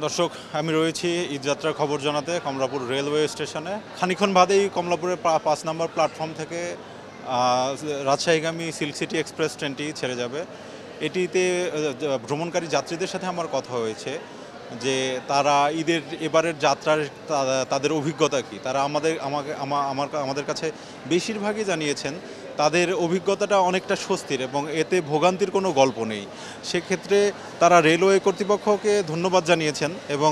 দর্শক, আমি রয়েছি ঈদযাত্রার খবর জানাতে কমলাপুর রেলওয়ে স্টেশনে। খানিকক্ষণ বাদেই কমলাপুরের ৫ নম্বর প্ল্যাটফর্ম থেকে রাজশাহীগামী সিল্ক সিটি এক্সপ্রেস ট্রেনটি ছেড়ে যাবে। এটিতে ভ্রমণকারী যাত্রীদের সাথে আমার কথা হয়েছে যে তারা ঈদের এবারের যাত্রার তাদের অভিজ্ঞতা কী। তারা আমাদের কাছে বেশিরভাগই জানিয়েছেন তাদের অভিজ্ঞতাটা অনেকটা স্বস্তির এবং এতে ভোগান্তির কোনো গল্প নেই। সেক্ষেত্রে তারা রেলওয়ে কর্তৃপক্ষকে ধন্যবাদ জানিয়েছেন এবং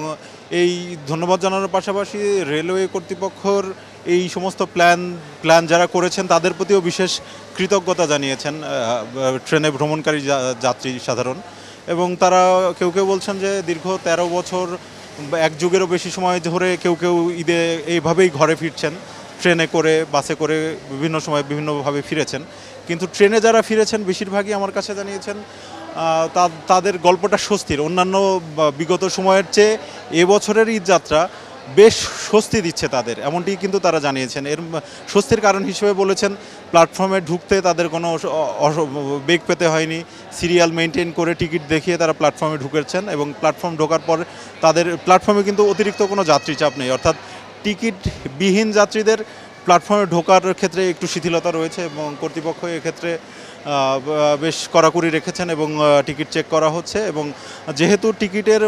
এই ধন্যবাদ জানানোর পাশাপাশি রেলওয়ে কর্তৃপক্ষর এই সমস্ত প্ল্যান যারা করেছেন তাদের প্রতিও বিশেষ কৃতজ্ঞতা জানিয়েছেন ট্রেনে ভ্রমণকারী যাত্রী সাধারণ। এবং তারা কেউ কেউ বলছেন যে দীর্ঘ ১৩ বছর এক যুগেরও বেশি সময় ধরে কেউ কেউ ঈদে এইভাবেই ঘরে ফিরছেন, ট্রেনে করে বাসে করে বিভিন্ন সময় বিভিন্নভাবে ফিরেছেন। কিন্তু ট্রেনে যারা ফিরেছেন বেশিরভাগই আমার কাছে জানিয়েছেন তাদের গল্পটা স্বস্তির। অন্যান্য বিগত সময়ের চেয়ে এবছরের ঈদযাত্রা বেশ স্বস্তি দিচ্ছে তাদের, এমনটি কিন্তু তারা জানিয়েছেন। এর স্বস্তির কারণ হিসেবে বলেছেন প্ল্যাটফর্মে ঢুকতে তাদের কোনো বেগ পেতে হয়নি, সিরিয়াল মেনটেন করে টিকিট দেখিয়ে তারা প্ল্যাটফর্মে ঢুকেছেন এবং প্ল্যাটফর্ম ঢোকার পর তাদের প্ল্যাটফর্মে কিন্তু অতিরিক্ত কোনো যাত্রী চাপ নেই, অর্থাৎ টিকিটবিহীন যাত্রীদের প্ল্যাটফর্মে ঢোকার ক্ষেত্রে একটু শিথিলতা রয়েছে এবং কর্তৃপক্ষ এক্ষেত্রে বেশ কড়াকড়ি রেখেছেন এবং টিকিট চেক করা হচ্ছে। এবং যেহেতু টিকিটের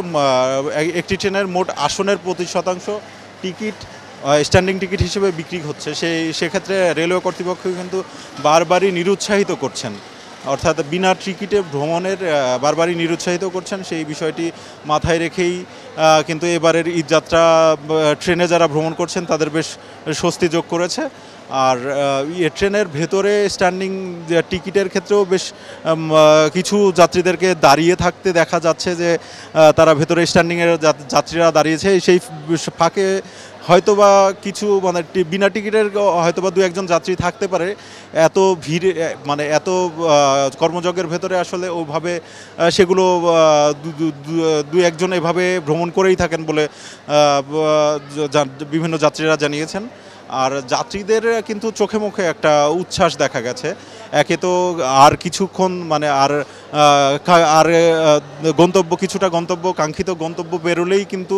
একটি ট্রেনের মোট আসনের ২৫% টিকিট স্ট্যান্ডিং টিকিট হিসেবে বিক্রি হচ্ছে, সেক্ষেত্রে রেলওয়ে কর্তৃপক্ষ কিন্তু বারবারই নিরুৎসাহিত করছেন, অর্থাৎ বিনা টিকিটে ভ্রমণের বারবারই নিরুৎসাহিত করছেন। সেই বিষয়টি মাথায় রেখেই কিন্তু এবারের ঈদযাত্রা ট্রেনে যারা ভ্রমণ করছেন তাদের বেশ স্বস্তি যোগ করেছে। আর ট্রেনের ভেতরে স্ট্যান্ডিং টিকিটের ক্ষেত্রেও বেশ কিছু যাত্রীদেরকে দাঁড়িয়ে থাকতে দেখা যাচ্ছে, যে তারা ভেতরে স্ট্যান্ডিংয়ের যাত্রীরা দাঁড়িয়েছে। সেই ফাঁকে হয়তোবা কিছু মানে বিনা টিকিটের হয়তোবা দু একজন যাত্রী থাকতে পারে। এত ভিড় মানে এত কর্মযজ্ঞের ভেতরে আসলে ওভাবে সেগুলো দু একজন এভাবে ভ্রমণ করেই থাকেন বলে বিভিন্ন যাত্রীরা জানিয়েছেন। আর যাত্রীদের কিন্তু চোখে মুখে একটা উচ্ছ্বাস দেখা গেছে। একে তো আর কিছুক্ষণ মানে আর কিছুটা কাঙ্ক্ষিত গন্তব্য বেরোলেই কিন্তু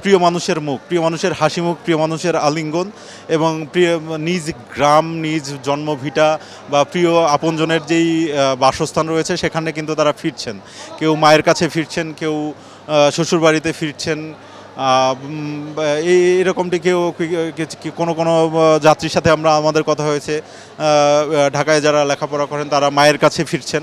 প্রিয় মানুষের মুখ, প্রিয় মানুষের হাসি মুখ, প্রিয় মানুষের আলিঙ্গন এবং নিজ গ্রাম, নিজ জন্মভিটা বা প্রিয় আপনজনের যেই বাসস্থান রয়েছে সেখানে কিন্তু তারা ফিরছেন। কেউ মায়ের কাছে ফিরছেন, কেউ শ্বশুরবাড়িতে ফিরছেন। এরকমটি কোনো যাত্রীর সাথে আমাদের কথা হয়েছে, ঢাকায় যারা লেখাপড়া করেন তারা মায়ের কাছে ফিরছেন।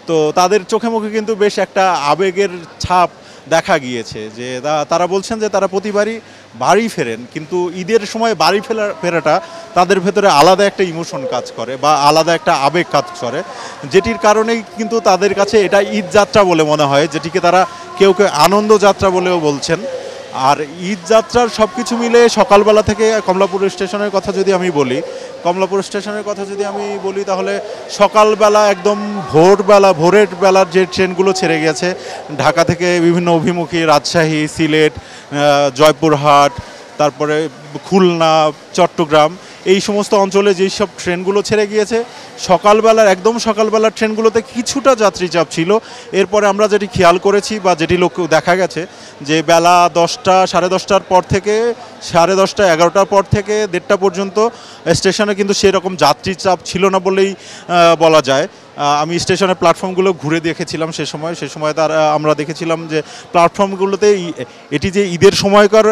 তো তাদের চোখে মুখে কিন্তু বেশ একটা আবেগের ছাপ দেখা গিয়েছে, যে তারা বলছেন যে তারা প্রতিবারই বাড়ি ফেরেন, কিন্তু ঈদের সময় বাড়ি ফেরাটা তাদের ভেতরে আলাদা একটা ইমোশন কাজ করে বা আলাদা একটা আবেগ কাজ করে, যেটির কারণেই কিন্তু তাদের কাছে এটা ঈদযাত্রা বলে মনে হয়, যেটিকে তারা কেউ কেউ আনন্দ যাত্রা বলেও বলছেন। আর ঈদযাত্রার সব কিছু মিলে সকালবেলা থেকে কমলাপুর স্টেশনের কথা যদি আমি বলি তাহলে সকালবেলা একদম ভোরের বেলার যে ট্রেনগুলো ছেড়ে গেছে ঢাকা থেকে বিভিন্ন অভিমুখী, রাজশাহী, সিলেট, জয়পুরহাট, তারপরে খুলনা, চট্টগ্রাম, এই সমস্ত অঞ্চলে যেই সব ট্রেনগুলো ছেড়ে গিয়েছে একদম সকালবেলার ট্রেনগুলোতে কিছুটা যাত্রী চাপ ছিল। এরপরে আমরা যেটি খেয়াল করেছি বা যেটি দেখা গেছে যে বেলা 10টা, 10:30টার পর থেকে 10:30, 11টার পর থেকে 1:30টা পর্যন্ত স্টেশনে কিন্তু সেরকম যাত্রী চাপ ছিল না বলেই বলা যায়। আমি স্টেশনের প্ল্যাটফর্মগুলো ঘুরে দেখেছিলাম সে সময় আমরা দেখেছিলাম যে প্ল্যাটফর্মগুলোতে এটি যে ঈদের সময়কার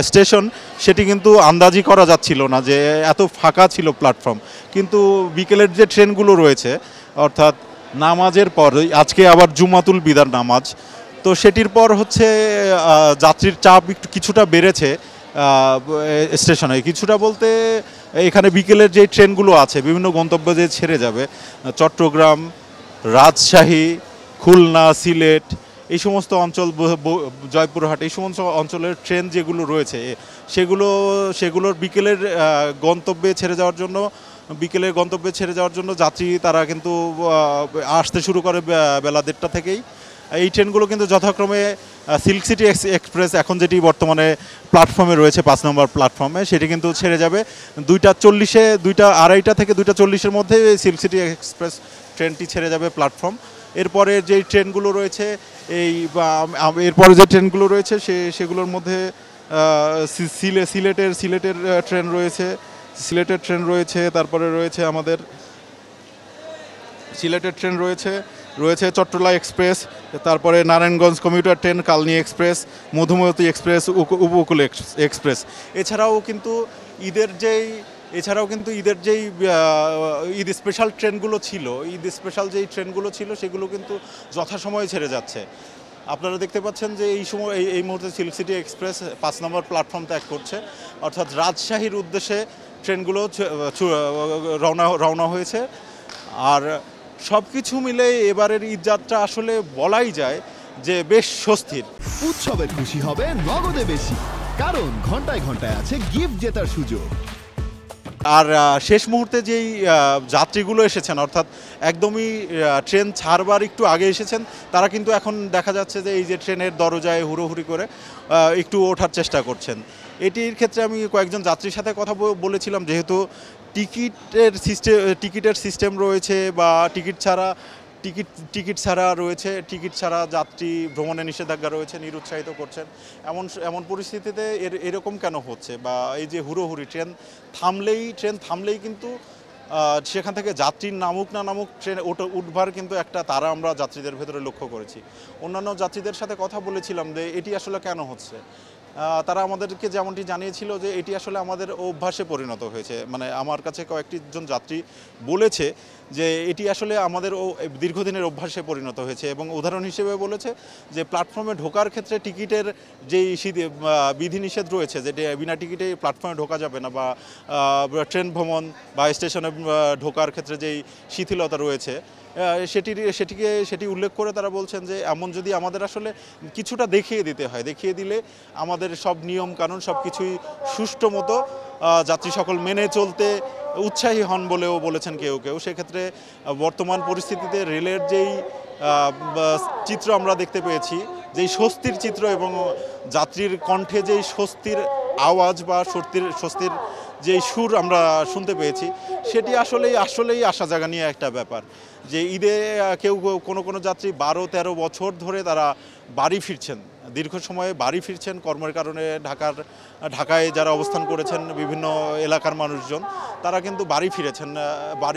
স্টেশন সেটি কিন্তু আন্দাজই করা যাচ্ছিল না যে এত ফাঁকা ছিল প্ল্যাটফর্ম। কিন্তু বিকেলের যে ট্রেনগুলো রয়েছে, অর্থাৎ নামাজের পর, আজকে আবার জুমাতুল বিদার নামাজ, তো সেটির পর হচ্ছে যাত্রীর চাপ একটু কিছুটা বেড়েছে স্টেশনে। কিছুটা বলতে এখানে বিকেলের যে ট্রেনগুলো আছে বিভিন্ন গন্তব্যে যে ছেড়ে যাবে, চট্টগ্রাম, রাজশাহী, খুলনা, সিলেট, এই সমস্ত অঞ্চল, জয়পুরহাট, এই সমস্ত অঞ্চলের ট্রেন যেগুলো রয়েছে সেগুলোর বিকেলের গন্তব্যে ছেড়ে যাওয়ার জন্য যাত্রী তারা কিন্তু আসতে শুরু করে বেলা 1:30টা থেকেই। এই ট্রেনগুলো কিন্তু যথাক্রমে সিল্ক সিটি এক্সপ্রেস এখন যেটি বর্তমানে প্ল্যাটফর্মে রয়েছে 5 নম্বর প্ল্যাটফর্মে, সেটি কিন্তু ছেড়ে যাবে 2:40, 2:30 থেকে 2:40-এর মধ্যে সিল্ক সিটি এক্সপ্রেস ট্রেনটি ছেড়ে যাবে প্ল্যাটফর্ম। এরপরে যেই ট্রেনগুলো রয়েছে এরপরে যে ট্রেনগুলো রয়েছে সেগুলোর মধ্যে সিলেটের ট্রেন রয়েছে, তারপরে রয়েছে আমাদের সিলেটের ট্রেন রয়েছে চট্টলা এক্সপ্রেস, তারপরে Narayanganj commuter train, Kalni express, Madhumati express, উপকূল এক্সপ্রেস। এছাড়াও কিন্তু ঈদের যেই ঈদ স্পেশাল ট্রেনগুলো ছিল, যেই ট্রেনগুলো ছিল সেগুলো কিন্তু যথাসময়ে ছেড়ে যাচ্ছে। আপনারা দেখতে পাচ্ছেন যে এই মুহূর্তে সিল্ক সিটি এক্সপ্রেস 5 নম্বর প্ল্যাটফর্ম ত্যাগ করছে, অর্থাৎ রাজশাহীর উদ্দেশ্যে ট্রেনগুলো রওনা হয়েছে। আর সব কিছু মিলে এবারের ঈদযাত্রা আসলে বলাই যায় যে বেশ স্বস্তির। উৎসবের খুশি হবে নগদে বেশি, কারণ ঘন্টায় ঘন্টায় আছে গিফট জেতার সুযোগ। আর শেষ মুহূর্তে যেই যাত্রীগুলো এসেছেন, অর্থাৎ একদমই ট্রেন ছাড়বার একটু আগে এসেছেন, তারা কিন্তু এখন দেখা যাচ্ছে যে এই যে ট্রেনের দরজায় হুড়োহুড়ি করে একটু ওঠার চেষ্টা করছেন। এটির ক্ষেত্রে আমি কয়েকজন যাত্রীর সাথে কথা বলেছিলাম, যেহেতু টিকিটের সিস্টেম রয়েছে বা টিকিট ছাড়া যাত্রী ভ্রমণে নিষেধাজ্ঞা রয়েছে, নিরুৎসাহিত করছেন। এমন পরিস্থিতিতে এরকম কেন হচ্ছে, বা এই যে হুড়োহুড়ি ট্রেন থামলেই কিন্তু সেখান থেকে যাত্রী নামুক না নামুক ট্রেন উঠবার কিন্তু একটা তারা আমরা যাত্রীদের ভেতরে লক্ষ্য করেছি। অন্যান্য যাত্রীদের সাথে কথা বলেছিলাম যে এটি আসলে কেন হচ্ছে। তারা আমাদেরকে যেমনটি জানিয়েছিল যে এটি আসলে আমাদের অভ্যাসে পরিণত হয়েছে। মানে আমার কাছে কয়েকজন যাত্রী বলেছে যে এটি আসলে আমাদের দীর্ঘদিনের অভ্যাসে পরিণত হয়েছে, এবং উদাহরণ হিসেবে বলেছে যে প্ল্যাটফর্মে ঢোকার ক্ষেত্রে টিকিটের যেই বিধিনিষেধ রয়েছে, যে বিনা টিকিটে প্ল্যাটফর্মে ঢোকা যাবে না, বা ট্রেন ভ্রমণ বা স্টেশনে ঢোকার ক্ষেত্রে যেই শিথিলতা রয়েছে, সেটি উল্লেখ করে তারা বলছেন যে এমন যদি আমাদের আসলে কিছুটা দেখিয়ে দিলে আমাদের সব নিয়ম কানুন সব কিছুই সুষ্ঠু মতো যাত্রী সকল মেনে চলতে উৎসাহী হন বলেও বলেছেন কেউ। সেক্ষেত্রে বর্তমান পরিস্থিতিতে রেলের যেই চিত্র আমরা দেখতে পেয়েছি, যেই স্বস্তির চিত্র এবং যাত্রীর কণ্ঠে যেই স্বস্তির আওয়াজ বা স্বস্তির যে সুর আমরা শুনতে পেয়েছি, সেটি আসলেই আশা জাগানিয়া একটা ব্যাপার। যে ঈদে কোনো যাত্রী 12-13 বছর ধরে তারা বাড়ি ফিরছেন, দীর্ঘ সময়ে বাড়ি ফিরছেন কর্মের কারণে। ঢাকায় যারা অবস্থান করেছেন বিভিন্ন এলাকার মানুষজন, তারা কিন্তু বাড়ি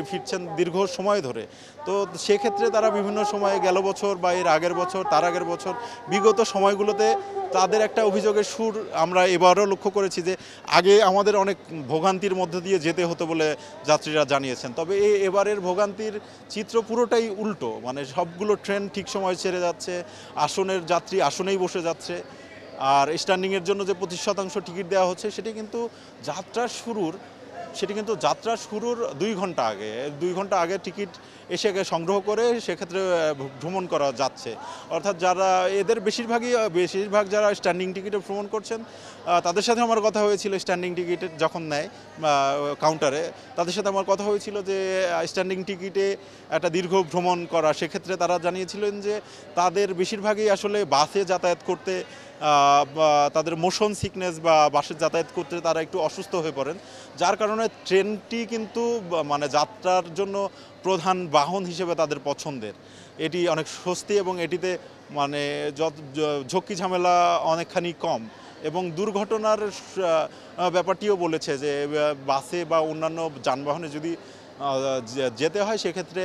ফিরছেন দীর্ঘ সময় ধরে। তো সেক্ষেত্রে তারা বিভিন্ন সময়ে গেল বছর বা এর আগের বছর, তার আগের বছর, বিগত সময়গুলোতে তাদের একটা অভিযোগের সুর আমরা এবারও লক্ষ্য করেছি যে আগে আমাদের অনেক ভোগান্তির মধ্যে দিয়ে যেতে হতো বলে যাত্রীরা জানিয়েছেন। তবে এবারের ভোগান্তির চিত্র পুরোটাই উল্টো, মানে সবগুলো ট্রেন ঠিক সময় ছেড়ে যাচ্ছে, আসনের যাত্রী আসনেই বসে যাচ্ছে। আর স্ট্যান্ডিংয়ের জন্য যে 25% টিকিট দেওয়া হচ্ছে, সেটি কিন্তু যাত্রা শুরুর 2 ঘন্টা আগে টিকিট এসে সংগ্রহ করে সেক্ষেত্রে ভ্রমণ করা যাচ্ছে। অর্থাৎ এদের বেশিরভাগ যারা স্ট্যান্ডিং টিকিটে ভ্রমণ করছেন, তাদের সাথে আমার কথা হয়েছিল। স্ট্যান্ডিং টিকিট যখন নেয় কাউন্টারে, তাদের সাথে আমার কথা হয়েছিল যে স্ট্যান্ডিং টিকিটে একটা দীর্ঘ ভ্রমণ করা, সেক্ষেত্রে তারা জানিয়েছিলেন যে তাদের বেশিরভাগই আসলে বাসে যাতায়াত করতে, তাদের মোশন সিকনেস বা বাসে যাতায়াত করতে তারা একটু অসুস্থ হয়ে পড়েন, যার কারণে ট্রেনটি কিন্তু মানে যাত্রার জন্য প্রধান বাহন হিসেবে তাদের পছন্দের। এটি অনেক স্বস্তি এবং এটিতে মানে ঝক্কি ঝামেলা অনেকখানি কম, এবং দুর্ঘটনার ব্যাপারটিও বলেছে যে বাসে বা অন্যান্য যানবাহনে যদি যেতে হয়, সেক্ষেত্রে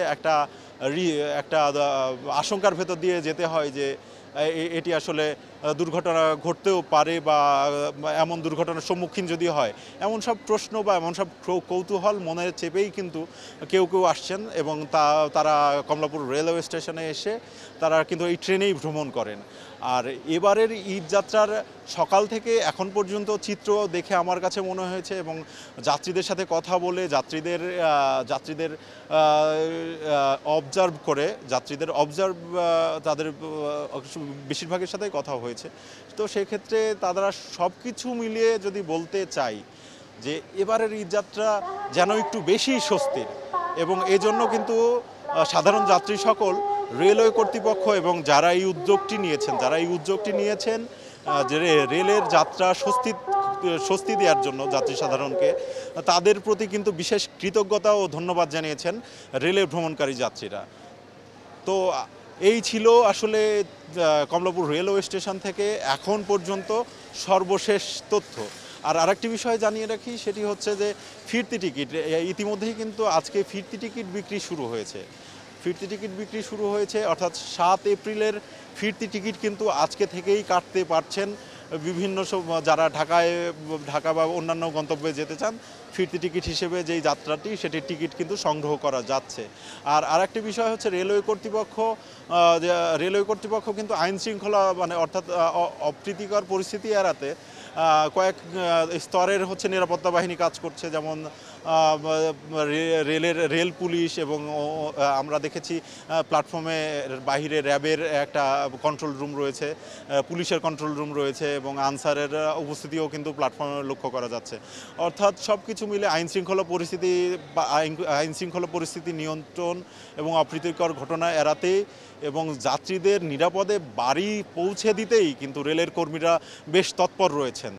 একটা আশঙ্কার ভেতর দিয়ে যেতে হয় যে এটি আসলে দুর্ঘটনা ঘটতেও পারে, বা এমন দুর্ঘটনার সম্মুখীন যদি হয়, এমন সব প্রশ্ন বা এমন সব কৌতূহল মনে চেপেই কিন্তু কেউ আসছেন, এবং তারা কমলাপুর রেলওয়ে স্টেশনে এসে তারা কিন্তু এই ট্রেনেই ভ্রমণ করেন। আর এবারের ঈদযাত্রার সকাল থেকে এখন পর্যন্ত চিত্র দেখে আমার কাছে মনে হয়েছে, এবং যাত্রীদের সাথে কথা বলে যাত্রীদের অবজার্ভ করে তাদের বেশিরভাগের সাথেই কথা হয়েছে। তো সেক্ষেত্রে তারা সব কিছু মিলিয়ে যদি বলতে চাই যে এবারের ঈদযাত্রা যেন একটু বেশি স্বস্তির, এবং এজন্য কিন্তু সাধারণ যাত্রী সকল, রেলওয়ে কর্তৃপক্ষ এবং যারা এই উদ্যোগটি নিয়েছেন যে রেলের যাত্রা স্বস্তি দেওয়ার জন্য যাত্রী সাধারণকে, তাদের প্রতি কিন্তু বিশেষ কৃতজ্ঞতা ও ধন্যবাদ জানিয়েছেন রেলে ভ্রমণকারী যাত্রীরা। তো এই ছিল আসলে কমলাপুর রেলওয়ে স্টেশন থেকে এখন পর্যন্ত সর্বশেষ তথ্য। আর আরেকটি বিষয় জানিয়ে রাখি, সেটি হচ্ছে যে ফিরতি টিকিট ইতিমধ্যেই কিন্তু আজকে ফিরতি টিকিট বিক্রি শুরু হয়েছে। ফিরতি টিকিট বিক্রি শুরু হয়েছে, অর্থাৎ 7 এপ্রিলের ফিরতি টিকিট কিন্তু আজকে থেকেই কাটতে পারছেন বিভিন্ন সব যারা ঢাকা বা অন্যান্য গন্তব্যে যেতে চান। ফিরতি টিকিট হিসেবে যেই যাত্রাটি, সেটির টিকিট কিন্তু সংগ্রহ করা যাচ্ছে। আর আরেকটি বিষয় হচ্ছে রেলওয়ে কর্তৃপক্ষ কিন্তু আইন শৃঙ্খলা অর্থাৎ অপ্রীতিকর পরিস্থিতি এড়াতে কয়েক স্তরের নিরাপত্তা বাহিনী কাজ করছে, যেমন রেল পুলিশ, এবং আমরা দেখেছি প্ল্যাটফর্মে বাহিরে র্যাবের একটা কন্ট্রোল রুম রয়েছে, পুলিশের কন্ট্রোল রুম রয়েছে, এবং আনসারের উপস্থিতিও কিন্তু প্ল্যাটফর্মে লক্ষ্য করা যাচ্ছে। অর্থাৎ সব কিছু মিলে আইন শৃঙ্খলা পরিস্থিতি নিয়ন্ত্রণ এবং অপ্রীতিকর ঘটনা এড়াতে এবং যাত্রীদের নিরাপদে বাড়ি পৌঁছে দিতেই কিন্তু রেলের কর্মীরা বেশ তৎপর রয়েছেন।